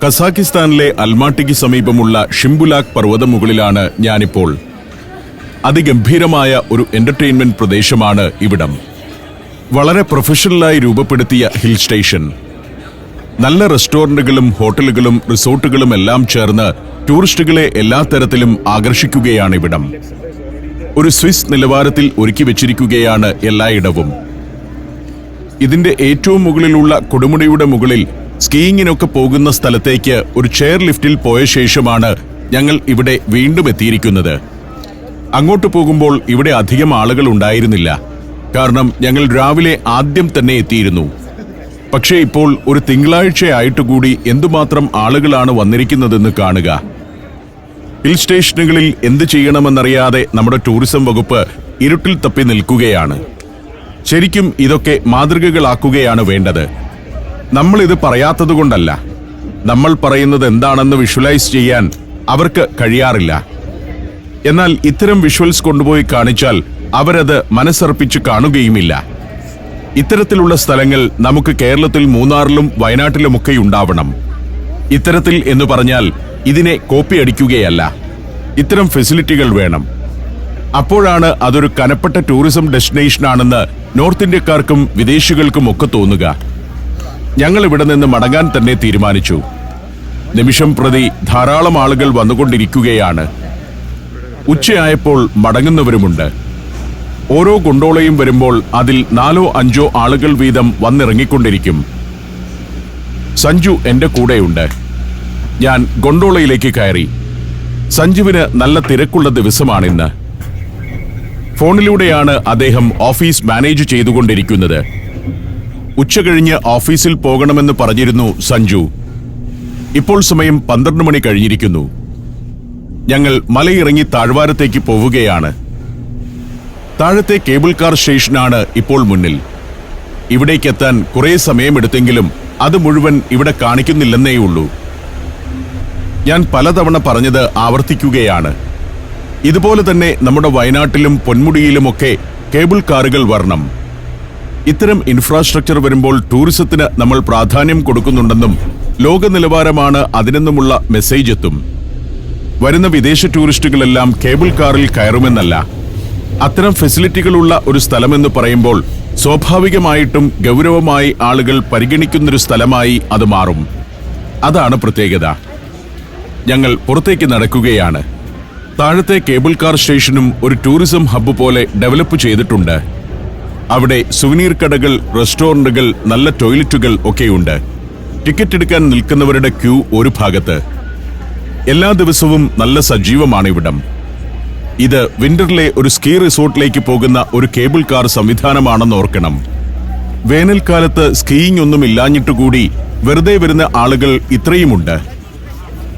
കസാക്കിസ്ഥാനിലെ അൽമാട്ടിക്ക് സമീപമുള്ള ഷിംബുലാക് പർവ്വതമുകളിലാണ് ഞാനിപ്പോൾ. അതിഗംഭീരമായ ഒരു എന്റർടൈൻമെന്റ് പ്രദേശമാണ് ഇവിടം. വളരെ പ്രൊഫഷണലായി രൂപപ്പെടുത്തിയ ഹിൽ സ്റ്റേഷൻ. നല്ല റെസ്റ്റോറന്റുകളും ഹോട്ടലുകളും റിസോർട്ടുകളും എല്ലാം ചേർന്ന് ടൂറിസ്റ്റുകളെ എല്ലാ തരത്തിലും ആകർഷിക്കുകയാണ് ഇവിടം. ഒരു സ്വിസ് നിലവാരത്തിൽ ഒരുക്കി വെച്ചിരിക്കുകയാണ് എല്ലായിടവും. ഇതിന്റെ ഏറ്റവും മുകളിലുള്ള കൊടുമുടിയുടെ മുകളിൽ സ്കീയിങ്ങിനൊക്കെ പോകുന്ന സ്ഥലത്തേക്ക് ഒരു ചെയർ ലിഫ്റ്റിൽ പോയ ശേഷമാണ് ഞങ്ങൾ ഇവിടെ വീണ്ടും എത്തിയിരിക്കുന്നത്. അങ്ങോട്ട് പോകുമ്പോൾ ഇവിടെ അധികം ആളുകൾ ഉണ്ടായിരുന്നില്ല, കാരണം ഞങ്ങൾ രാവിലെ ആദ്യം തന്നെ എത്തിയിരുന്നു. പക്ഷേ ഇപ്പോൾ ഒരു തിങ്കളാഴ്ചയായിട്ടുകൂടി എന്തുമാത്രം ആളുകളാണ് വന്നിരിക്കുന്നതെന്ന് കാണുക. ഹിൽ സ്റ്റേഷനുകളിൽ എന്ത് ചെയ്യണമെന്നറിയാതെ നമ്മുടെ ടൂറിസം വകുപ്പ് ഇരുട്ടിൽ തപ്പി നിൽക്കുകയാണ്. ശരിക്കും ഇതൊക്കെ മാതൃകകളാക്കുകയാണ് വേണ്ടത്. നമ്മളിത് പറയാത്തതുകൊണ്ടല്ല, നമ്മൾ പറയുന്നത് എന്താണെന്ന് വിഷ്വലൈസ് ചെയ്യാൻ അവർക്ക് കഴിയാറില്ല. എന്നാൽ ഇത്തരം വിഷ്വൽസ് കൊണ്ടുപോയി കാണിച്ചാൽ അവരത് മനസ്സർപ്പിച്ച് കാണുകയുമില്ല. ഇത്തരത്തിലുള്ള സ്ഥലങ്ങൾ നമുക്ക് കേരളത്തിൽ മൂന്നാറിലും വയനാട്ടിലുമൊക്കെ ഉണ്ടാവണം. ഇത്തരത്തിൽ എന്ന് പറഞ്ഞാൽ ഇതിനെ കോപ്പി അടിക്കുകയല്ല, ഇത്തരം ഫെസിലിറ്റികൾ വേണം. അപ്പോഴാണ് അതൊരു കനപ്പെട്ട ടൂറിസം ഡെസ്റ്റിനേഷനാണെന്ന് നോർത്ത് ഇന്ത്യക്കാർക്കും വിദേശികൾക്കും ഒക്കെ തോന്നുക. ഞങ്ങൾ ഇവിടെ നിന്ന് മടങ്ങാൻ തന്നെ തീരുമാനിച്ചു. നിമിഷം പ്രതി ധാരാളം ആളുകൾ വന്നുകൊണ്ടിരിക്കുകയാണ്. ഉച്ചയായപ്പോൾ മടങ്ങുന്നവരുമുണ്ട്. ഓരോ ഗൊണ്ടോളയും വരുമ്പോൾ അതിൽ 4-5 ആളുകൾ വീതം വന്നിറങ്ങിക്കൊണ്ടിരിക്കും. സഞ്ജു എന്റെ കൂടെയുണ്ട്. ഞാൻ ഗൊണ്ടോളയിലേക്ക് കയറി. സഞ്ജുവിന് നല്ല തിരക്കുള്ള ദിവസമാണിന്ന്. ഫോണിലൂടെയാണ് അദ്ദേഹം ഓഫീസ് മാനേജ് ചെയ്തുകൊണ്ടിരിക്കുന്നത്. ഉച്ചകഴിഞ്ഞ് ഓഫീസിൽ പോകണമെന്ന് പറഞ്ഞിരുന്നു സഞ്ജു. ഇപ്പോൾ സമയം 12 മണി കഴിഞ്ഞിരിക്കുന്നു. ഞങ്ങൾ മലയിറങ്ങി താഴ്വാരത്തേക്ക് പോവുകയാണ്. താഴത്തെ കേബിൾ കാർ സ്റ്റേഷനാണ് ഇപ്പോൾ മുന്നിൽ. ഇവിടേക്കെത്താൻ കുറേ സമയമെടുത്തെങ്കിലും അത് മുഴുവൻ ഇവിടെ കാണിക്കുന്നില്ലെന്നേയുള്ളൂ. ഞാൻ പലതവണ പറഞ്ഞത് ആവർത്തിക്കുകയാണ്. ഇതുപോലെ തന്നെ നമ്മുടെ വയനാട്ടിലും പൊന്മുടിയിലുമൊക്കെ കേബിൾ കാറുകൾ വരണം. ഇത്തരം ഇൻഫ്രാസ്ട്രക്ചർ വരുമ്പോൾ ടൂറിസത്തിന് നമ്മൾ പ്രാധാന്യം കൊടുക്കുന്നുണ്ടെന്നും ലോക നിലവാരമാണ് അതിനെന്നുമുള്ള മെസ്സേജ് എത്തും. വരുന്ന വിദേശ ടൂറിസ്റ്റുകളെല്ലാം കേബിൾ കാറിൽ കയറുമെന്നല്ല, അത്തരം ഫെസിലിറ്റികളുള്ള ഒരു സ്ഥലമെന്ന് പറയുമ്പോൾ സ്വാഭാവികമായിട്ടും ഗൗരവമായി ആളുകൾ പരിഗണിക്കുന്നൊരു സ്ഥലമായി അത് മാറും. അതാണ് പ്രത്യേകത. ഞങ്ങൾ പുറത്തേക്ക് നടക്കുകയാണ്. താഴത്തെ കേബിൾ കാർ സ്റ്റേഷനും ഒരു ടൂറിസം ഹബ്ബ് പോലെ ഡെവലപ്പ് ചെയ്തിട്ടുണ്ട്. അവിടെ സുവനീർ കടകൾ, റെസ്റ്റോറന്റുകൾ, നല്ല ടോയ്ലറ്റുകൾ ഒക്കെയുണ്ട്. ടിക്കറ്റ് എടുക്കാൻ നിൽക്കുന്നവരുടെ ക്യൂ ഒരു ഭാഗത്ത്. എല്ലാ ദിവസവും നല്ല സജീവമാണ് ഇവിടം. ഇത് വിന്ററിലെ ഒരു സ്കീ റിസോർട്ടിലേക്ക് പോകുന്ന ഒരു കേബിൾ കാർ സംവിധാനമാണെന്ന് ഓർക്കണം. വേനൽക്കാലത്ത് സ്കീയിങ് ഒന്നും ഇല്ലാഞ്ഞിട്ടുകൂടി വെറുതെ വരുന്ന ആളുകൾ ഇത്രയുമുണ്ട്.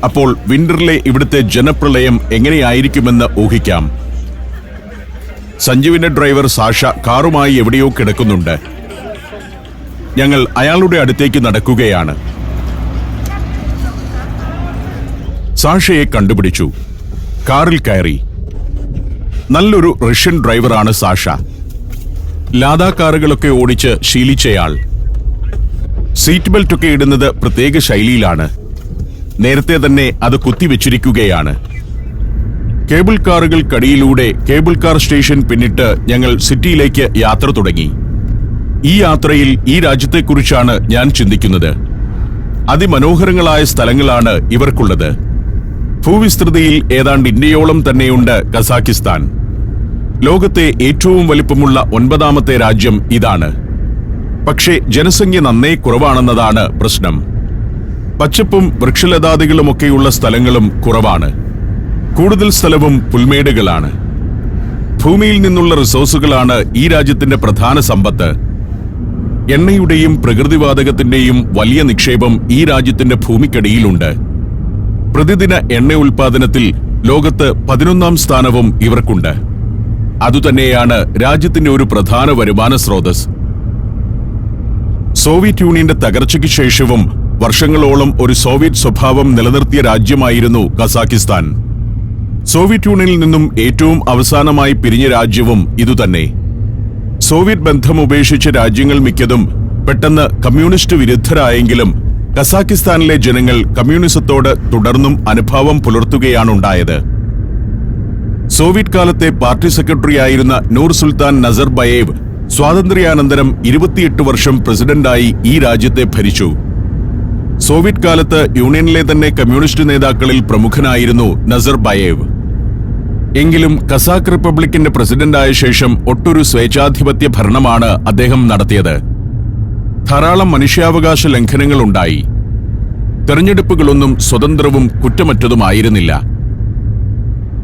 അപ്പോൾ വിന്ററിലെ ഇവിടുത്തെ ജനപ്രളയം എങ്ങനെയായിരിക്കുമെന്ന് ഊഹിക്കാം. സഞ്ജുവിന്റെ ഡ്രൈവർ സാഷ കാറുമായി എവിടെയോ കിടക്കുന്നുണ്ട്. ഞങ്ങൾ അയാളുടെ അടുത്തേക്ക് നടക്കുകയാണ്. സാഷയെ കണ്ടുപിടിച്ചു. കാറിൽ കയറി. നല്ലൊരു റഷ്യൻ ഡ്രൈവറാണ് സാഷ. ലാദാ കാറുകളൊക്കെ ഓടിച്ച് ശീലിച്ചയാൾ. സീറ്റ് ബെൽറ്റൊക്കെ ഇടുന്നത് പ്രത്യേക ശൈലിയിലാണ്. നേരത്തെ തന്നെ അത് കുത്തിവെച്ചിരിക്കുകയാണ്. കേബിൾ കാറുകൾക്കടിയിലൂടെ കേബിൾ കാർ സ്റ്റേഷൻ പിന്നിട്ട് ഞങ്ങൾ സിറ്റിയിലേക്ക് യാത്ര തുടങ്ങി. ഈ യാത്രയിൽ ഈ രാജ്യത്തെക്കുറിച്ചാണ് ഞാൻ ചിന്തിക്കുന്നത്. അതിമനോഹരങ്ങളായ സ്ഥലങ്ങളാണ് ഇവർക്കുള്ളത്. ഭൂവിസ്തൃതിയിൽ ഏതാണ്ട് ഇന്ത്യയോളം തന്നെയുണ്ട് കസാക്കിസ്ഥാൻ. ലോകത്തെ ഏറ്റവും വലിപ്പമുള്ള 9ാമത്തെ രാജ്യം ഇതാണ്. പക്ഷേ ജനസംഖ്യ നന്നേ കുറവാണെന്നതാണ് പ്രശ്നം. പച്ചപ്പും വൃക്ഷലതാദികളുമൊക്കെയുള്ള സ്ഥലങ്ങളും കുറവാണ്. കൂടുതൽ സ്ഥലവും പുൽമേടുകളാണ്. ഭൂമിയിൽ നിന്നുള്ള റിസോഴ്സുകളാണ് ഈ രാജ്യത്തിന്റെ പ്രധാന സമ്പത്ത്. എണ്ണയുടെയും പ്രകൃതിവാതകത്തിന്റെയും വലിയ നിക്ഷേപം ഈ രാജ്യത്തിന്റെ ഭൂമിക്കടിയിലുണ്ട്. പ്രതിദിന എണ്ണ ഉൽപാദനത്തിൽ ലോകത്ത് 11ാം സ്ഥാനവും ഇവർക്കുണ്ട്. അതുതന്നെയാണ് രാജ്യത്തിന്റെ ഒരു പ്രധാന വരുമാന സ്രോതസ്. സോവിയറ്റ് യൂണിയന്റെ തകർച്ചയ്ക്ക് ശേഷവും വർഷങ്ങളോളം ഒരു സോവിയറ്റ് സ്വഭാവം നിലനിർത്തിയ രാജ്യമായിരുന്നു കസാക്കിസ്ഥാൻ. സോവിയറ്റ് യൂണിയനിൽ നിന്നും ഏറ്റവും അവസാനമായി പിരിഞ്ഞ രാജ്യവും ഇതുതന്നെ. സോവിയറ്റ് ബന്ധം ഉപേക്ഷിച്ച രാജ്യങ്ങൾ മിക്കതും പെട്ടെന്ന് കമ്മ്യൂണിസ്റ്റ് വിരുദ്ധരായെങ്കിലും കസാക്കിസ്ഥാനിലെ ജനങ്ങൾ കമ്മ്യൂണിസത്തോട് തുടർന്നും അനുഭാവം പുലർത്തുകയാണുണ്ടായത്. സോവിയറ്റ് കാലത്തെ പാർട്ടി സെക്രട്ടറിയായിരുന്ന നൂർ സുൽത്താൻ നസർബയേവ് സ്വാതന്ത്ര്യാനന്തരം 28 വർഷം പ്രസിഡന്റായി ഈ രാജ്യത്തെ ഭരിച്ചു. സോവിയറ്റ് കാലത്ത് യൂണിയനിലെ തന്നെ കമ്മ്യൂണിസ്റ്റ് നേതാക്കളിൽ പ്രമുഖനായിരുന്നു നസർബയേവ്. എങ്കിലും കസാക്ക് റിപ്പബ്ലിക്കിന്റെ പ്രസിഡന്റായ ശേഷം ഒട്ടൊരു സ്വേച്ഛാധിപത്യ ഭരണമാണ് അദ്ദേഹം നടത്തിയത്. ധാരാളം മനുഷ്യാവകാശ ലംഘനങ്ങളുണ്ടായി. തെരഞ്ഞെടുപ്പുകളൊന്നും സ്വതന്ത്രവും കുറ്റമറ്റതുമായിരുന്നില്ല.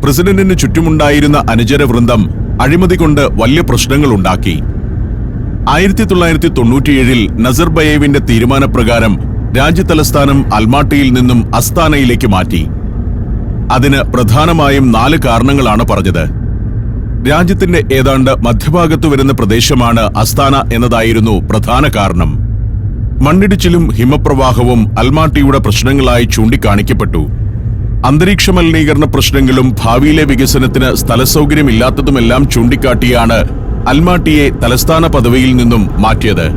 പ്രസിഡന്റിന് ചുറ്റുമുണ്ടായിരുന്ന അനുചരവൃന്ദം അഴിമതി കൊണ്ട് വലിയ പ്രശ്നങ്ങളുണ്ടാക്കി. 1997 നസർബയേവിന്റെ തീരുമാനപ്രകാരം രാജ്യതലസ്ഥാനം അൽമാട്ടിയിൽ നിന്നും അസ്താനയിലേക്ക് മാറ്റി. അതിന് പ്രധാനമായും 4 കാരണങ്ങളാണ് പറഞ്ഞത്. രാജ്യത്തിന്റെ ഏതാണ്ട് മധ്യഭാഗത്തു വരുന്ന പ്രദേശമാണ് അസ്താന എന്നതായിരുന്നു പ്രധാന കാരണം. മണ്ണിടിച്ചിലും ഹിമപ്രവാഹവും അൽമാട്ടിയുടെ പ്രശ്നങ്ങളായി ചൂണ്ടിക്കാണിക്കപ്പെട്ടു. അന്തരീക്ഷ മലിനീകരണ പ്രശ്നങ്ങളും ഭാവിയിലെ വികസനത്തിന് സ്ഥലസൗകര്യമില്ലാത്തതുമെല്ലാം ചൂണ്ടിക്കാട്ടിയാണ് അൽമാട്ടിയെ തലസ്ഥാന പദവിയിൽ നിന്നും മാറ്റിയത്.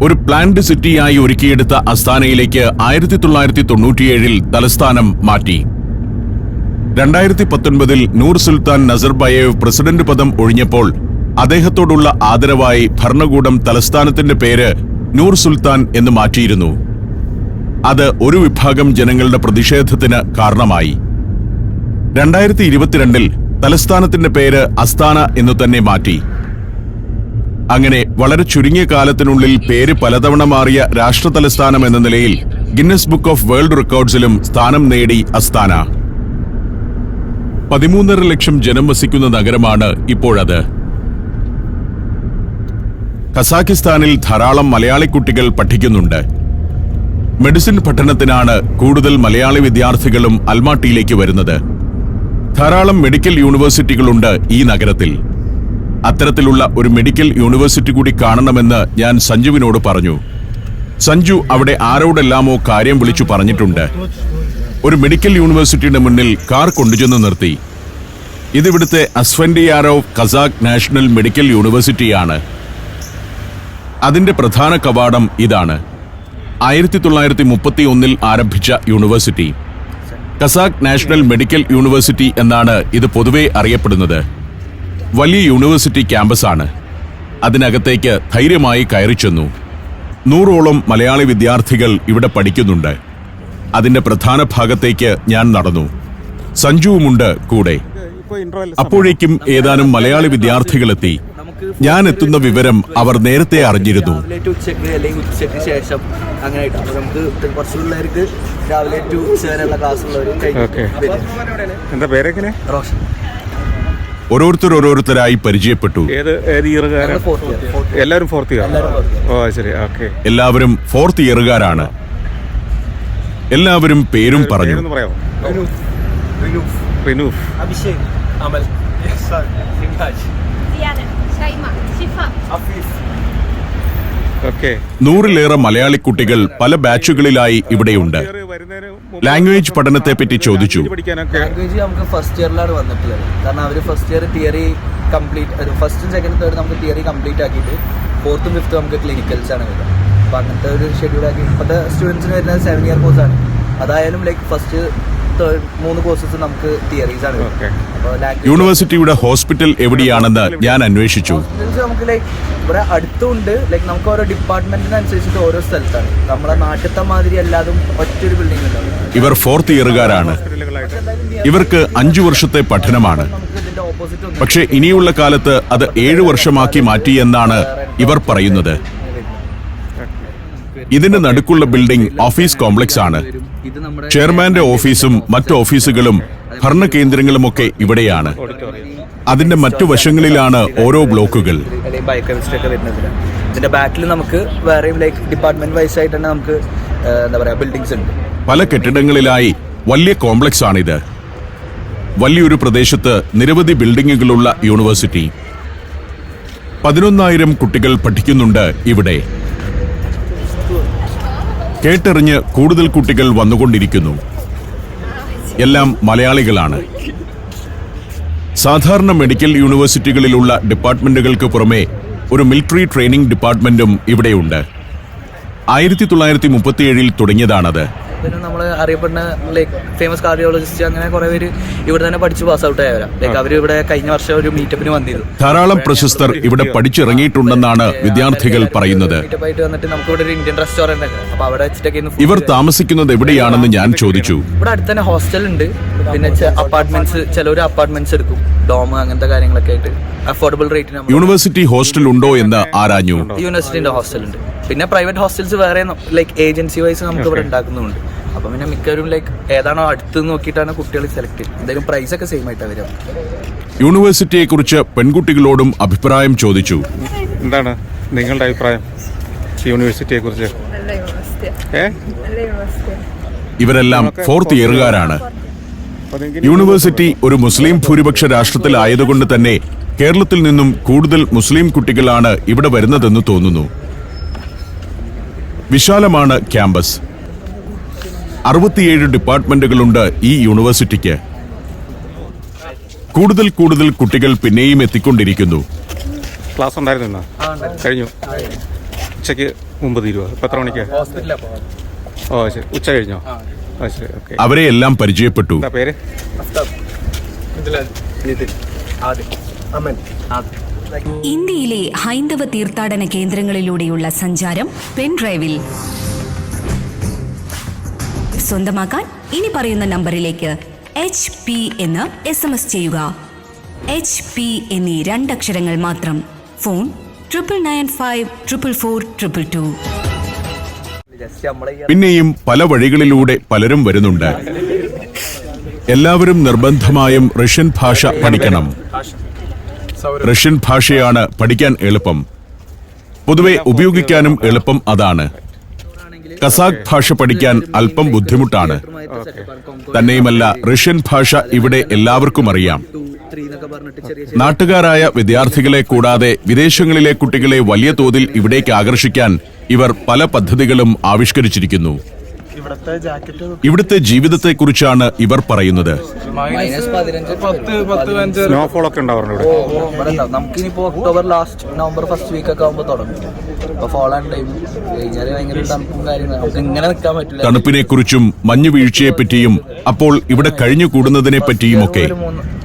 ഒരു പ്ലാൻഡ് സിറ്റിയായി ഒരുക്കിയെടുത്ത അസ്താനയിലേക്ക് 1997 തലസ്ഥാനം മാറ്റി. 2019 നൂർ സുൽത്താൻ നസർബയേവ് പ്രസിഡന്റ് പദം ഒഴിഞ്ഞപ്പോൾ അദ്ദേഹത്തോടുള്ള ആദരവായി ഭരണകൂടം തലസ്ഥാനത്തിന്റെ പേര് നൂർ സുൽത്താൻ എന്ന് മാറ്റിയിരുന്നു. അത് ഒരു വിഭാഗം ജനങ്ങളുടെ പ്രതിഷേധത്തിന് കാരണമായി. 2022 തലസ്ഥാനത്തിന്റെ പേര് അസ്താന എന്നു തന്നെ മാറ്റി. അങ്ങനെ വളരെ ചുരുങ്ങിയ കാലത്തിനുള്ളിൽ പേര് പലതവണ മാറിയ രാഷ്ട്രതലസ്ഥാനം എന്ന നിലയിൽ ഗിന്നസ് ബുക്ക് ഓഫ് വേൾഡ് റെക്കോർഡ്സിലും സ്ഥാനം നേടി അസ്താന. 13.5 ലക്ഷം ജനം വസിക്കുന്ന നഗരമാണ് ഇപ്പോഴത്. കസാക്കിസ്ഥാനിൽ ധാരാളം മലയാളി കുട്ടികൾ പഠിക്കുന്നുണ്ട്. മെഡിസിൻ പഠനത്തിനാണ് കൂടുതൽ മലയാളി വിദ്യാർത്ഥികളും അൽമാട്ടിയിലേക്ക് വരുന്നത്. ധാരാളം മെഡിക്കൽ യൂണിവേഴ്സിറ്റികളുണ്ട് ഈ നഗരത്തിൽ. അത്തരത്തിലുള്ള ഒരു മെഡിക്കൽ യൂണിവേഴ്സിറ്റി കൂടി കാണണമെന്ന് ഞാൻ സഞ്ജുവിനോട് പറഞ്ഞു. സഞ്ജു അവിടെ ആരോടെല്ലാമോ കാര്യം വിളിച്ചു പറഞ്ഞിട്ടുണ്ട്. ഒരു മെഡിക്കൽ യൂണിവേഴ്സിറ്റിയുടെ മുന്നിൽ കാർ കൊണ്ടുചെന്ന് നിർത്തി. ഇതിവിടുത്തെ അസ്ഫൻഡിയാരോവ് കസാഖ് നാഷണൽ മെഡിക്കൽ യൂണിവേഴ്സിറ്റിയാണ്. അതിന്റെ പ്രധാന കവാടം ഇതാണ്. 1931 ആരംഭിച്ച university. Kazakh national medical university എന്നാണ് ഇത് പൊതുവെ അറിയപ്പെടുന്നത്. വലിയ യൂണിവേഴ്സിറ്റി ക്യാമ്പസാണ്. അതിനകത്തേക്ക് ധൈര്യമായി കയറിച്ചെന്നു. 100ഓളം മലയാളി വിദ്യാർത്ഥികൾ ഇവിടെ പഠിക്കുന്നുണ്ട്. അതിന്റെ പ്രധാന ഭാഗത്തേക്ക് ഞാൻ നടന്നു. സഞ്ജുവുമുണ്ട് കൂടെ. അപ്പോഴേക്കും ഏതാനും മലയാളി വിദ്യാർത്ഥികളെത്തി. ഞാൻ എത്തുന്ന വിവരം അവർ നേരത്തെ അറിഞ്ഞിരുന്നു. ഉച്ചയ്ക്ക് ശേഷം അങ്ങനെ നമുക്ക് കുറച്ച് പിള്ളേർക്ക് രാവിലെ ടു ഉച്ചവരെയുള്ള ക്ലാസ്സുള്ളവർ. റോഷൻ. ഓരോരുത്തരായി പരിചയപ്പെട്ടു. എല്ലാവരും ഫോർത്ത് ഇയർ. എല്ലാവരും ഫോർത്ത് ഇയറുകാരാണ്. എല്ലാവരും പേരും പറഞ്ഞു. അഭിഷേക്, അമൽ, 100-ലേറെ മലയാളി കുട്ടികൾ പല ബാച്ചുകളിലായി ഇവിടെയുണ്ട്. ലാംഗ്വേജ് പഠനത്തെപ്പറ്റി ചോദിച്ചു. ലാംഗ്വേജ് നമുക്ക് ഫസ്റ്റ് ഇയറിലാണ് വന്നിട്ടുള്ളത്. കാരണം അവർ ഫസ്റ്റ് ഇയർ തിയറി കംപ്ലീറ്റ്, ഫസ്റ്റും സെക്കൻഡും തേർഡ് നമുക്ക് തിയറി കംപ്ലീറ്റ് ആക്കിയിട്ട് 4th 5th നമുക്ക് ക്ലിനിക്കൽസ് ആണ് വരുന്നത്. അപ്പോൾ അങ്ങനത്തെ ഒരു ഷെഡ്യൂൾ ആക്കി ഇപ്പോഴത്തെ സ്റ്റുഡൻസിന് വരുന്നത് 7 ഇയർ കോഴ്സാണ്. അതായാലും ലൈക്ക് ഫസ്റ്റ് 3 കോഴ്സസ് നമുക്ക് തിയറീസ് ആണ്. യൂണിവേഴ്സിറ്റിയുടെ ഹോസ്പിറ്റൽ എവിടെയാണെന്ന് ഞാൻ അന്വേഷിച്ചു. നമുക്ക് ലൈക്ക് ഇവിടെ അടുത്തുണ്ട്. ലൈക്ക് നമുക്ക് ഓരോ ഡിപ്പാർട്ട്മെന്റിനനുസരിച്ചിട്ട് ഓരോ സ്ഥലത്താണ്. നമ്മളെ നാട്ടിലത്തെ മാതിരി അല്ലാതും ഒറ്റൊരു ബിൽഡിംഗ് ഉണ്ടാവും. ഇവർ ഫോർത്ത് ഇയറുകാരാണ്. ഇവർക്ക് 5 വർഷത്തെ പഠനമാണ്. പക്ഷേ ഇനിയുള്ള കാലത്ത് അത് 7 വർഷമാക്കി മാറ്റി എന്നാണ് ഇവർ പറയുന്നത്. ഇതിന്റെ നടുക്കുള്ള ബിൽഡിംഗ് ഓഫീസ് കോംപ്ലക്സ് ആണ്. ചെയർമാന്റെ ഓഫീസും മറ്റു ഓഫീസുകളും ഭരണകേന്ദ്രങ്ങളുമൊക്കെ ഇവിടെയാണ്. അതിന്റെ മറ്റു വശങ്ങളിലാണ് ഓരോ ബ്ലോക്കുകൾ. ഇതിന്റെ ബാക്കിൽ നമുക്ക് വേറെയും ലൈക്ക് ഡിപ്പാർട്ട്മെന്റ് വൈസ് ആയിട്ട് തന്നെ നമുക്ക് എന്താ പറയാ ബിൽഡിംഗ്സ് ഉണ്ട്. പല കെട്ടിടങ്ങളിലായി വലിയ കോംപ്ലക്സ് ആണിത്. വലിയൊരു പ്രദേശത്ത് നിരവധി ബിൽഡിങ്ങുകളുള്ള യൂണിവേഴ്സിറ്റി. 11,000 കുട്ടികൾ പഠിക്കുന്നുണ്ട് ഇവിടെ. കേട്ടറിഞ്ഞ് കൂടുതൽ കുട്ടികൾ വന്നുകൊണ്ടിരിക്കുന്നു. എല്ലാം മലയാളികളാണ്. സാധാരണ മെഡിക്കൽ യൂണിവേഴ്സിറ്റികളിലുള്ള ഡിപ്പാർട്ട്മെന്റുകൾക്ക് പുറമെ ഒരു മിലിറ്ററി ട്രെയിനിംഗ് ഡിപ്പാർട്ട്മെന്റും ഇവിടെയുണ്ട്. 1937 തുടങ്ങിയതാണത്. പിന്നെ നമ്മൾ അറിയപ്പെടുന്ന ലൈക്ക് ഫേമസ് കാർഡിയോളജിസ്റ്റ് അങ്ങനെ കുറെ പേര് ഇവിടെ തന്നെ പഠിച്ച് പാസ് ഔട്ട് ആയവരാ. ലൈക്ക് അവർ ഇവിടെ കഴിഞ്ഞ വർഷം ഒരു മീറ്റപ്പിന് വന്നിരുന്നു. ധാരാളം പ്രശസ്തർ ഇവിടെ പഠിച്ചിറങ്ങിയിട്ടുണ്ടെന്നാണ് വിദ്യാർത്ഥികൾ പറയുന്നത്. മീറ്റപ്പായിട്ട് വന്നിട്ട് നമുക്ക് ഇവിടെ ഒരു ഇന്ത്യൻ റെസ്റ്റോറന്റ് ഒക്കെ, അപ്പൊ അവിടെ വെച്ചിട്ടൊക്കെ ഇവർ താമസിക്കുന്നത് എവിടെയാണെന്ന് ഞാൻ ചോദിച്ചു. ഇവിടെ അടുത്ത് തന്നെ ഹോസ്റ്റൽ ഉണ്ട്, പിന്നെ അപ്പാർട്ട്മെന്റ്സ്, ചിലവർ അപ്പാർട്ട്മെന്റ്സ് എടുക്കും, ഡോം അങ്ങനത്തെ കാര്യങ്ങളൊക്കെ ആയിട്ട് അഫോർഡബിൾ റേറ്റിന്. യൂണിവേഴ്സിറ്റി ഹോസ്റ്റൽ ഉണ്ടോ എന്ന് ആരാഞ്ഞു. യൂണിവേഴ്സിറ്റിന്റെ ഹോസ്റ്റൽ ഉണ്ട്, പിന്നെ പ്രൈവറ്റ് ഹോസ്റ്റൽസ് വേറെ ലൈക്ക് ഏജൻസി വൈസ് നമുക്ക് ഇവിടെ ഉണ്ടാക്കുന്നുണ്ട്. അപ്പൊ പിന്നെ മിക്കവരും ലൈക്ക് ഏതാണോ അടുത്ത് നോക്കിയിട്ടാണ് കുട്ടികൾ സെലക്ട് ചെയ്യുന്നത്. എന്തായാലും പ്രൈസ് ഒക്കെ സെയിം ആയിട്ടാണ് വരിക. യൂണിവേഴ്സിറ്റിയെ കുറിച്ച് പെൺകുട്ടികളോടും അഭിപ്രായം ചോദിച്ചു. എന്താണ് നിങ്ങളുടെ അഭിപ്രായം യൂണിവേഴ്സിറ്റിയെ കുറിച്ച്? ഇവരെല്ലാം 4th ഇയറുകാരാണ്. യൂണിവേഴ്സിറ്റി ഒരു മുസ്ലിം ഭൂരിപക്ഷ രാഷ്ട്രത്തിലായതുകൊണ്ട് തന്നെ കേരളത്തിൽ നിന്നും കൂടുതൽ മുസ്ലിം കുട്ടികളാണ് ഇവിടെ വരുന്നതെന്ന് തോന്നുന്നു. വിശാലമാണ് ക്യാമ്പസ്. 67 ഡിപ്പാർട്ട്മെന്റുകളുണ്ട് ഈ യൂണിവേഴ്സിറ്റിക്ക്. കൂടുതൽ കുട്ടികൾ പിന്നെയും എത്തിക്കൊണ്ടിരിക്കുന്നു. ക്ലാസ് ഉണ്ടായിരുന്നു, കഴിഞ്ഞു. ഉച്ചയ്ക്ക് മുമ്പ് തീരുവോ? ഇപ്പം എത്ര മണിക്ക്? ഓ ശരി, ഉച്ച കഴിഞ്ഞോ? ശരി, ഓക്കെ. അവരെ എല്ലാം പരിചയപ്പെട്ടു. എന്താ പേര്? ഇന്ത്യയിലെ ഹൈന്ദവ തീർത്ഥാടന കേന്ദ്രങ്ങളിലൂടെയുള്ള സഞ്ചാരം പെൻഡ്രൈവിൽ സ്വന്തമാക്കാൻ ഇനി പറയുന്ന നമ്പറിലേക്ക് HP എന്ന് SMS ചെയ്യുക. HP എന്നീ 2 അക്ഷരങ്ങൾ മാത്രം. ഫോൺ 9995444222. പിന്നെയും പല വഴികളിലൂടെ പലരും വരുന്നുണ്ട്. എല്ലാവരും നിർബന്ധമായും റഷ്യൻ ഭാഷ പഠിക്കണം. റഷ്യൻ ഭാഷയാണ് പഠിക്കാൻ എളുപ്പം. പൊതുവെ ഉപയോഗിക്കാനും എളുപ്പം അതാണ്. കസാഖ് ഭാഷ പഠിക്കാൻ അല്പം ബുദ്ധിമുട്ടാണ്. തന്നെയുമല്ല, റഷ്യൻ ഭാഷ ഇവിടെ എല്ലാവർക്കും അറിയാം. നാട്ടുകാരായ വിദ്യാർത്ഥികളെ കൂടാതെ വിദേശങ്ങളിലെ കുട്ടികളെ വലിയ തോതിൽ ഇവിടേക്ക് ആകർഷിക്കാൻ ഇവർ പല പദ്ധതികളും ആവിഷ്കരിച്ചിരിക്കുന്നു. ഇവിടുത്തെ ജീവിതത്തെക്കുറിച്ചാണ് ഇവർ പറയുന്നത്. സ്നോഫോൾ ഒക്കെ ഉണ്ടാവാറുണ്ട്. നമുക്കിനിപ്പോ October last November first week ഒക്കെ ആകുമ്പോൾ തുടങ്ങും. ഫോൾ ആൻഡ് ടൈം കഴിഞ്ഞാൽ ഭയങ്കര തണുപ്പും കാര്യങ്ങളും, നമുക്ക് ഇങ്ങനെ നിൽക്കാൻ പറ്റില്ല. തണുപ്പിനെ കുറിച്ചും മഞ്ഞു വീഴ്ചയെ പറ്റിയും അപ്പോൾ ഇവിടെ കഴിഞ്ഞു കൂടുന്നതിനെ പറ്റിയും ഒക്കെ.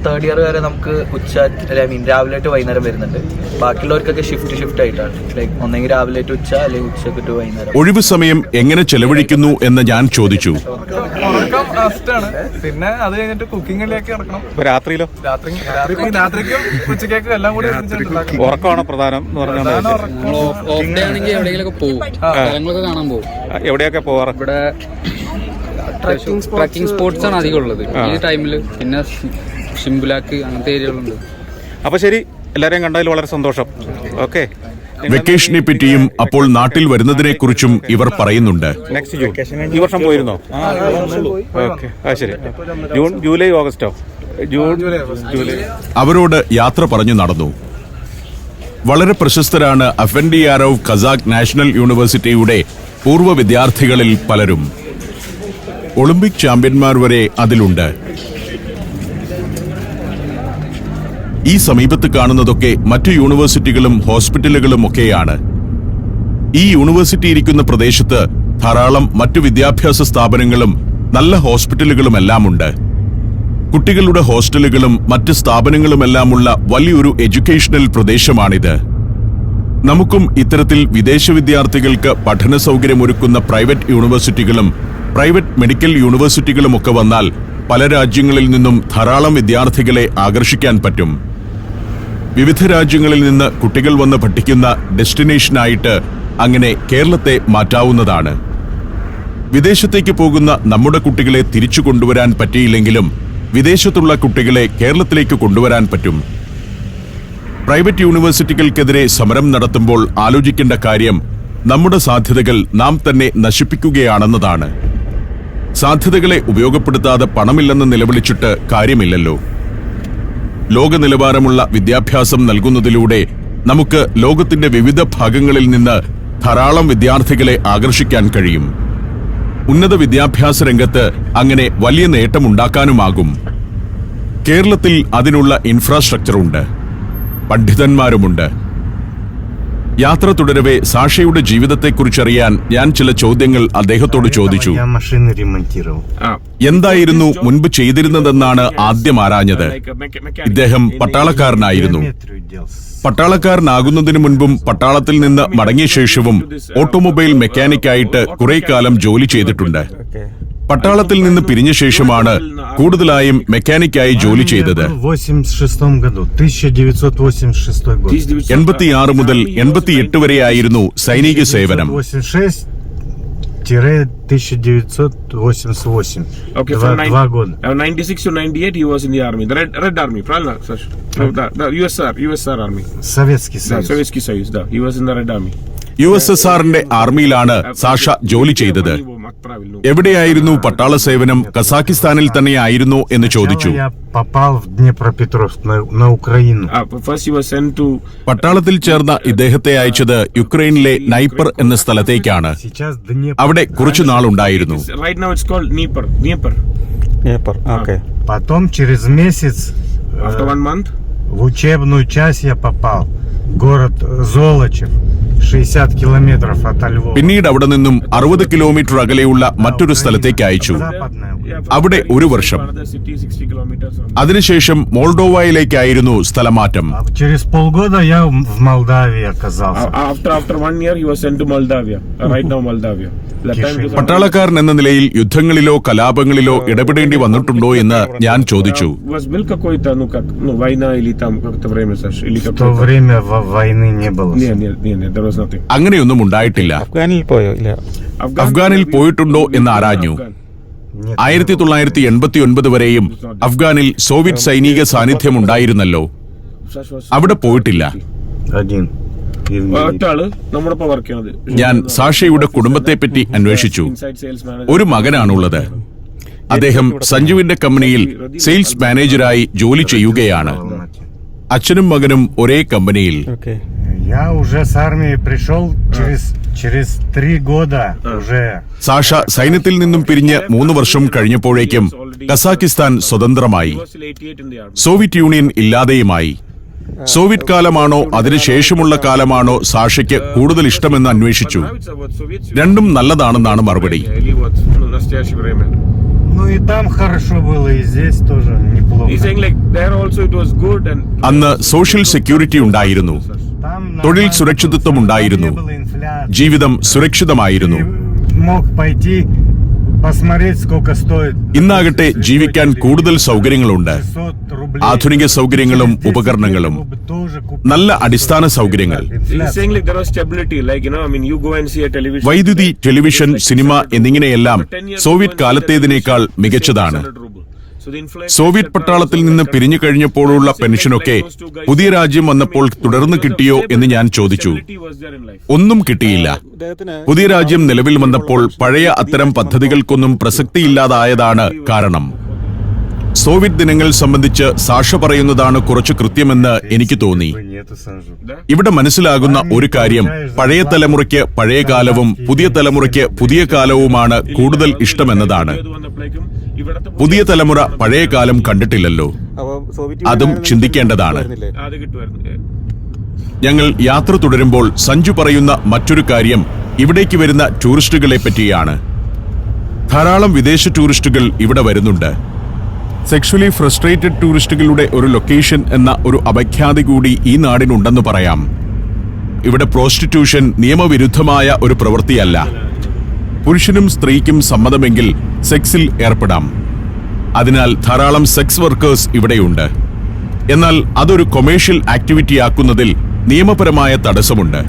3rd ഇയർ വരെ നമുക്ക് രാവിലെ ടു വൈകുന്നേരം വരുന്നുണ്ട്. ബാക്കിയുള്ളവർക്കൊക്കെ ഷിഫ്റ്റ് ആയിട്ടാണ്. ലൈക്ക് ഒന്നെങ്കിൽ രാവിലെ ടു ഉച്ച, അല്ലെങ്കിൽ ഉച്ചക്ക് ടു വൈകുന്നേരം. ഒഴിവു സമയം എങ്ങനെ ചെലവഴിക്കുന്നു എന്ന് ഞാൻ ചോദിച്ചു. പിന്നെ അത് കഴിഞ്ഞിട്ട് കുക്കിങ്ങിലേക്ക് കിടക്കണം. രാത്രിയിലോ? രാത്രിക്കും ഉച്ചക്കേക്കും എല്ലാം കൂടി ഉറക്കമാണോ പ്രധാനം എന്ന് പറഞ്ഞാൽ? കാണാൻ പോകും. എവിടെയൊക്കെ പോവാറ്? ഇവിടെ ട്രക്കിംഗ് സ്പോർട്സ് ആണ് അധികം ഉള്ളത് ഈ ടൈമില്. പിന്നെ ഷിംബുലാക്ക് അങ്ങനത്തെ ഏരിയകളുണ്ട്. അപ്പൊ ശരി, എല്ലാരെയും കണ്ടതിൽ വളരെ സന്തോഷം. ഓക്കെ. വെക്കേഷനെ പറ്റിയും അപ്പോൾ നാട്ടിൽ വരുന്നതിനെ കുറിച്ചും ഇവർ പറയുന്നുണ്ട്. Next June. ഈ വർഷം പോയിരുന്നോ? ഓക്കെ, ശരി. ജൂൺ, ജൂലൈ, ഓഗസ്റ്റോ? ജൂലൈ. അവരോട് യാത്ര പറഞ്ഞു നടന്നു. വളരെ പ്രശസ്തരാണ് അഫൻഡിയാരോവ് കസാഖ് നാഷണൽ യൂണിവേഴ്സിറ്റിയുടെ പൂർവ്വ വിദ്യാർത്ഥികളിൽ പലരും. ഒളിമ്പിക് ചാമ്പ്യന്മാർ വരെ അതിലുണ്ട്. ഈ സമീപത്ത് കാണുന്നതൊക്കെ മറ്റു യൂണിവേഴ്സിറ്റികളും ഹോസ്പിറ്റലുകളും ഒക്കെയാണ്. ഈ യൂണിവേഴ്സിറ്റി ഇരിക്കുന്ന പ്രദേശത്ത് ധാരാളം മറ്റു വിദ്യാഭ്യാസ സ്ഥാപനങ്ങളും നല്ല ഹോസ്പിറ്റലുകളുമെല്ലാമുണ്ട്. കുട്ടികളുടെ ഹോസ്റ്റലുകളും മറ്റ് സ്ഥാപനങ്ങളുമെല്ലാമുള്ള വലിയൊരു എഡ്യൂക്കേഷണൽ പ്രദേശമാണിത്. നമുക്കും ഇത്തരത്തിൽ വിദേശ വിദ്യാർത്ഥികൾക്ക് പഠന സൗകര്യമൊരുക്കുന്ന പ്രൈവറ്റ് യൂണിവേഴ്സിറ്റികളും പ്രൈവറ്റ് മെഡിക്കൽ യൂണിവേഴ്സിറ്റികളുമൊക്കെ വന്നാൽ പല രാജ്യങ്ങളിൽ നിന്നും ധാരാളം വിദ്യാർത്ഥികളെ ആകർഷിക്കാൻ പറ്റും. വിവിധ രാജ്യങ്ങളിൽ നിന്ന് കുട്ടികൾ വന്ന് പഠിക്കുന്ന ഡെസ്റ്റിനേഷനായിട്ട് അങ്ങനെ കേരളത്തെ മാറ്റാവുന്നതാണ്. വിദേശത്തേക്ക് പോകുന്ന നമ്മുടെ കുട്ടികളെ തിരിച്ചു കൊണ്ടുവരാൻ പറ്റിയില്ലെങ്കിലും വിദേശത്തുള്ള കുട്ടികളെ കേരളത്തിലേക്ക് കൊണ്ടുവരാൻ പറ്റും. പ്രൈവറ്റ് യൂണിവേഴ്സിറ്റികൾക്കെതിരെ സമരം നടത്തുമ്പോൾ ആലോചിക്കേണ്ട കാര്യം നമ്മുടെ സാധ്യതകൾ നാം തന്നെ നശിപ്പിക്കുകയാണെന്നതാണ്. സാധ്യതകളെ ഉപയോഗപ്പെടുത്താതെ പണമില്ലെന്ന് നിലവിളിച്ചിട്ട് കാര്യമില്ലല്ലോ. ലോക നിലവാരമുള്ള വിദ്യാഭ്യാസം നൽകുന്നതിലൂടെ നമുക്ക് ലോകത്തിന്റെ വിവിധ ഭാഗങ്ങളിൽ നിന്ന് ധാരാളം വിദ്യാർത്ഥികളെ ആകർഷിക്കാൻ കഴിയും. ഉന്നത വിദ്യാഭ്യാസ രംഗത്ത് അങ്ങനെ വലിയ നേട്ടമുണ്ടാക്കാനുമാകും. കേരളത്തിൽ അതിനുള്ള ഇൻഫ്രാസ്ട്രക്ചറുണ്ട്, പണ്ഡിതന്മാരുമുണ്ട്. യാത്ര തുടരവെ സാഷയുടെ ജീവിതത്തെക്കുറിച്ചറിയാൻ ഞാൻ ചില ചോദ്യങ്ങൾ അദ്ദേഹത്തോട് ചോദിച്ചു. Я машины ремонтировал. എന്തായിരുന്നു മുൻപ് ചെയ്തിരുന്നതെന്നാണ് ആദ്യം ആരാഞ്ഞത്. ഇദ്ദേഹം പട്ടാളക്കാരനായിരുന്നു. Геометрию делал. പട്ടാളക്കാരനാകുന്നതിനു മുൻപും പട്ടാളത്തിൽ നിന്ന് മടങ്ങിയ ശേഷവും ഓട്ടോമൊബൈൽ മെക്കാനിക്കായിട്ട് കുറെ കാലം ജോലി ചെയ്തിട്ടുണ്ട്. പട്ടാളത്തിൽ നിന്ന് പിരിഞ്ഞ ശേഷമാണ് കൂടുതലായും മെക്കാനിക്കായി ജോലി ചെയ്തത്. В 86 году, 1986 год. 86 മുതൽ 88 വരെയായിരുന്നു സൈനിക സേവനം. 1986-1988. Okay, Два from года. 96 to 98 he was in the army, the Red Army, правильно, Саш? No, the USSR Army. Советский Да, Союз. Советский Союз, да. He was in the Red Army. USSRന്റെ ആർമിയിലാണ് സാഷ ജോലി ചെയ്തത്. എവിടെയായിരുന്നു പട്ടാള സേവനം? കസാക്കിസ്ഥാനിൽ തന്നെയായിരുന്നോ എന്ന് ചോദിച്ചു. Я попал в Днепропетровск, на Украину. First he was sent to പട്ടാളത്തിൽ ചേർന്ന ഇദ്ദേഹത്തെ അയച്ചത് യുക്രൈനിലെ നൈപ്പർ എന്ന സ്ഥലത്തേക്കാണ്. Сейчас Днепр. അവിടെ കുറച്ചു നാളുണ്ടായിരുന്നു. right now it's called Dnieper. Okay. Потом через месяц After 1 month, в учебную часть я попал. Город Золочев, 60 километров от Львова. പിന്നീട് അവിടെ നിന്നും 60 കിലോമീറ്റർ അകലെയുള്ള മറ്റൊരു സ്ഥലത്തേക്ക് അയച്ചു. Западная Украина. അവിടെ ഒരു വർഷം. another city 60 kilometers from അതിനുശേഷം മോൾഡോവയിലേക്കായിരുന്നു സ്ഥലമാറ്റം. А через полгода я в Молдавии оказался. after 1 year he was sent to Moldavia. Right now Moldavia. That time it was പട്ടാളക്കാരൻ എന്ന നിലയിൽ യുദ്ധങ്ങളിലോ കലാപങ്ങളിലо ഇടപെടേണ്ടി വന്നിട്ടുണ്ടോ എന്ന് ഞാൻ ചോദിച്ചു. was был какой-то, война или там как-то время, Саш, или В то какое-то... время войны не было. Нет, there was nothing. അങ്ങനെയൊന്നും ഉണ്ടായിട്ടില്ല. അഫ്ഗാനിൽ പോയോ? ഇല്ല. അഫ്ഗാനിൽ പോയിട്ടുണ്ടോ എന്ന് ആരാഞ്ഞു. Afghan. Нет. 1989 വരെയും അഫ്ഗാനിൽ സോവിയറ്റ് സൈനിക സാന്നിധ്യം ഉണ്ടായിരുന്നല്ലോ. Sash was... അവിടെ പോയിട്ടില്ല. Один. ഒറ്റ ആള് നമ്മളിപ്പോ വർക്ക് ചെയ്യുന്നത്. ഞാൻ സാഷയുടെ കുടുംബത്തെപ്പറ്റി അന്വേഷിച്ചു. Inside sales manager. ഒരു മകനാണുള്ളത്. അദ്ദേഹം സഞ്ജുവിന്റെ കമ്പനിയിൽ സെയിൽസ് മാനേജരായി ജോലി ചെയ്യുകയാണ്. അച്ഛനും മകനും ഒരേ കമ്പനിയിൽ. ഓക്കെ. Я уже с армии пришел через 3 года уже. സാഷ സൈന്യത്തിൽ നിന്നും പിരിഞ്ഞ് 3 വർഷം കഴിഞ്ഞപ്പോഴേക്കും കസാക്കിസ്ഥാൻ സ്വതന്ത്രമായി. He was still 88 in the army. Soviet Union ഇല്ലാതെയുമായി. സോവിയറ്റ് കാലമാണോ അതിനുശേഷമുള്ള കാലമാണോ സാഷയ്ക്ക് കൂടുതൽ ഇഷ്ടമെന്ന് അന്വേഷിച്ചു. Now it's about Soviets. രണ്ടും നല്ലതാണെന്നാണ് മറുപടി. Или вот, настоящее время. Ну и там хорошо было, и здесь тоже неплохо. He's saying like there also it was good and... അന്ന് സോഷ്യൽ സെക്യൂരിറ്റി ഉണ്ടായിരുന്നു. Там തൊഴിൽ нормально സുരക്ഷിതത്വം было, ഉണ്ടായിരുന്നു. не было инфляции. ജീവിതം സുരക്ഷിതമായിരുന്നു. Ты мог пойти посмотреть, сколько стоит. ഇന്നാകട്ടെ ജീവിക്കാൻ കൂടുതൽ സൗകര്യങ്ങളുണ്ട്. 600 рублей. ആധുനിക സൗകര്യങ്ങളും Через 10 ഉപകരണങ്ങളും лет бы тоже купил. നല്ല അടിസ്ഥാന സൗകര്യങ്ങൾ. He's saying like there was stability, like, I mean, you go and see a television. വൈദ്യുതി, ടെലിവിഷൻ, സിനിമ എന്നിങ്ങനെയെല്ലാം സോവിയറ്റ് കാലത്തേതിനേക്കാൾ മികച്ചതാണ്. So the inflation... സോവിയറ്റ് പട്ടാളത്തിൽ നിന്ന് പിരിഞ്ഞു കഴിഞ്ഞപ്പോഴുള്ള പെൻഷനൊക്കെ പുതിയ രാജ്യം വന്നപ്പോൾ തുടർന്ന് കിട്ടിയോ എന്ന് ഞാൻ ചോദിച്ചു. Stability was there in life. ഒന്നും കിട്ടിയില്ല. പുതിയ രാജ്യം നിലവിൽ വന്നപ്പോൾ പഴയ അത്തരം പദ്ധതികൾക്കൊന്നും പ്രസക്തിയില്ലാതായതാണ് കാരണം. സോവിയറ്റ് ദിനങ്ങൾ സംബന്ധിച്ച് സാഷ പറയുന്നതാണ് കുറച്ച് കൃത്യമെന്ന് എനിക്ക് തോന്നി. Нету, Санжу. ഇവിടെ മനസ്സിലാകുന്ന ഒരു കാര്യം, പഴയ തലമുറയ്ക്ക് പഴയ കാലവും പുതിയ തലമുറയ്ക്ക് പുതിയ കാലവുമാണ് കൂടുതൽ ഇഷ്ടമെന്നതാണ്. പുതിയ തലമുറ പഴയ കാലം കണ്ടിട്ടില്ലല്ലോ. അതും ചിന്തിക്കേണ്ടതാണ്. അത് കിട്ടുമായിരുന്നു. ഞങ്ങൾ യാത്ര തുടരുമ്പോൾ സഞ്ജു പറയുന്ന മറ്റൊരു കാര്യം ഇവിടേക്ക് വരുന്ന ടൂറിസ്റ്റുകളെ പറ്റിയാണ്. ധാരാളം വിദേശ ടൂറിസ്റ്റുകൾ ഇവിടെ വരുന്നുണ്ട്. സെക്ഷലി ഫ്രസ്ട്രേറ്റഡ് ടൂറിസ്റ്റുകളുടെ ഒരു ലൊക്കേഷൻ എന്ന ഒരു അപഖ്യാതി കൂടി ഈ നാടിനുണ്ടെന്ന് പറയാം. ഇവിടെ പ്രോസ്റ്റിറ്റ്യൂഷൻ നിയമവിരുദ്ധമായ ഒരു പ്രവൃത്തിയല്ല. പുരുഷനും സ്ത്രീക്കും സമ്മതമെങ്കിൽ സെക്സിൽ ഏർപ്പെടാം. അതിനാൽ ധാരാളം സെക്സ് വർക്കേഴ്സ് ഇവിടെയുണ്ട്. എന്നാൽ അതൊരു കൊമേഴ്ഷ്യൽ ആക്ടിവിറ്റി ആക്കുന്നതിൽ നിയമപരമായ തടസ്സമുണ്ട്.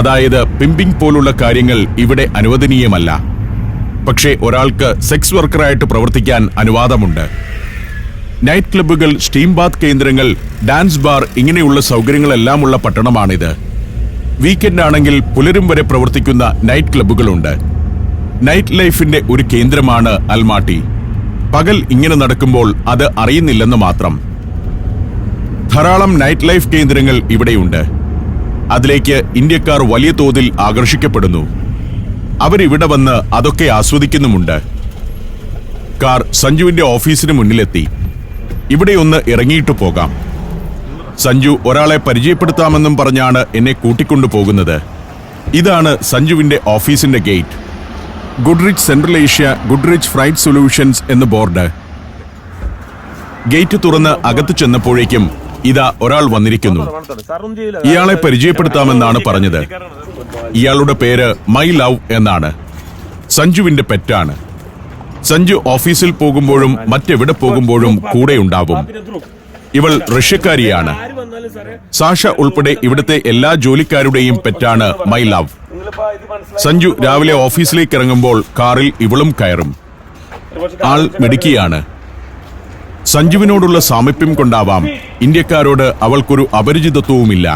അതായത് പിമ്പിംഗ് പോലുള്ള കാര്യങ്ങൾ ഇവിടെ അനുവദനീയമല്ല. പക്ഷേ ഒരാൾക്ക് സെക്സ് വർക്കറായിട്ട് പ്രവർത്തിക്കാൻ അനുവാദമുണ്ട്. നൈറ്റ് ക്ലബ്ബുകൾ, സ്റ്റീം ബാത്ത് കേന്ദ്രങ്ങൾ, ഡാൻസ് ബാർ ഇങ്ങനെയുള്ള സൗകര്യങ്ങളെല്ലാമുള്ള പട്ടണമാണിത്. വീക്കെൻഡ് ആണെങ്കിൽ പുലരും വരെ പ്രവർത്തിക്കുന്ന നൈറ്റ് ക്ലബ്ബുകളുണ്ട്. നൈറ്റ് ലൈഫിന്റെ ഒരു കേന്ദ്രമാണ് അൽമാട്ടി. പകൽ ഇങ്ങനെ നടക്കുമ്പോൾ അത് അറിയുന്നില്ലെന്ന് മാത്രം. ധാരാളം നൈറ്റ് ലൈഫ് കേന്ദ്രങ്ങൾ ഇവിടെയുണ്ട്. അതിലേക്ക് ഇന്ത്യക്കാർ വലിയ തോതിൽ ആകർഷിക്കപ്പെടുന്നു. അവരിവിടെ വന്ന് അതൊക്കെ ആസ്വദിക്കുന്നുമുണ്ട്. കാർ സഞ്ജുവിന്റെ ഓഫീസിന് മുന്നിലെത്തി. ഇവിടെ ഒന്ന് ഇറങ്ങിയിട്ട് പോകാം. സഞ്ജു ഒരാളെ പരിചയപ്പെടുത്താമെന്നും പറഞ്ഞാണ് എന്നെ കൂട്ടിക്കൊണ്ടു പോകുന്നത്. ഇതാണ് സഞ്ജുവിന്റെ ഓഫീസിന്റെ gate. Goodrich Central Asia Goodrich freight solutions എന്ന് ബോർഡ്. ഗേറ്റ് തുറന്ന് അകത്ത് ചെന്നപ്പോഴേക്കും ഇതാ ഒരാൾ വന്നിരിക്കുന്നു. ഇയാളെ പരിചയപ്പെടുത്താമെന്നാണ് പറഞ്ഞത്. ഇയാളുടെ പേര് മൈ ലവ് എന്നാണ്. സഞ്ജുവിന്റെ പെറ്റാണ്. സഞ്ജു ഓഫീസിൽ പോകുമ്പോഴും മറ്റെവിടെ പോകുമ്പോഴും കൂടെ ഉണ്ടാവും. ഇവൾ റഷ്യക്കാരിയാണ്. സാഷ ഉൾപ്പെടെ ഇവിടുത്തെ എല്ലാ ജോലിക്കാരുടെയും പെറ്റാണ് മൈ ലവ്. സഞ്ജു രാവിലെ ഓഫീസിലേക്ക് ഇറങ്ങുമ്പോൾ കാറിൽ ഇവളും കയറും. ആൾ മിടുക്കിയാണ്. സഞ്ജുവിനോടുള്ള സാമീപ്യം കൊണ്ടാവാം ഇന്ത്യക്കാരോട് അവൾക്കൊരു അപരിചിതത്വവുമില്ല.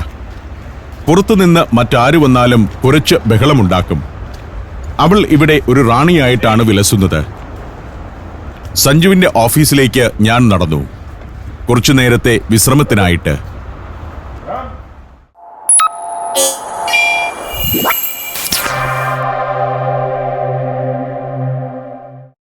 പുറത്തുനിന്ന് മറ്റാര് വന്നാലും കുറച്ച് ബഹളമുണ്ടാക്കും. അവൾ ഇവിടെ ഒരു റാണിയായിട്ടാണ് വിലസുന്നത്. സഞ്ജുവിന്റെ ഓഫീസിലേക്ക് ഞാൻ നടന്നു, കുറച്ചു നേരത്തെ വിശ്രമത്തിനായിട്ട്.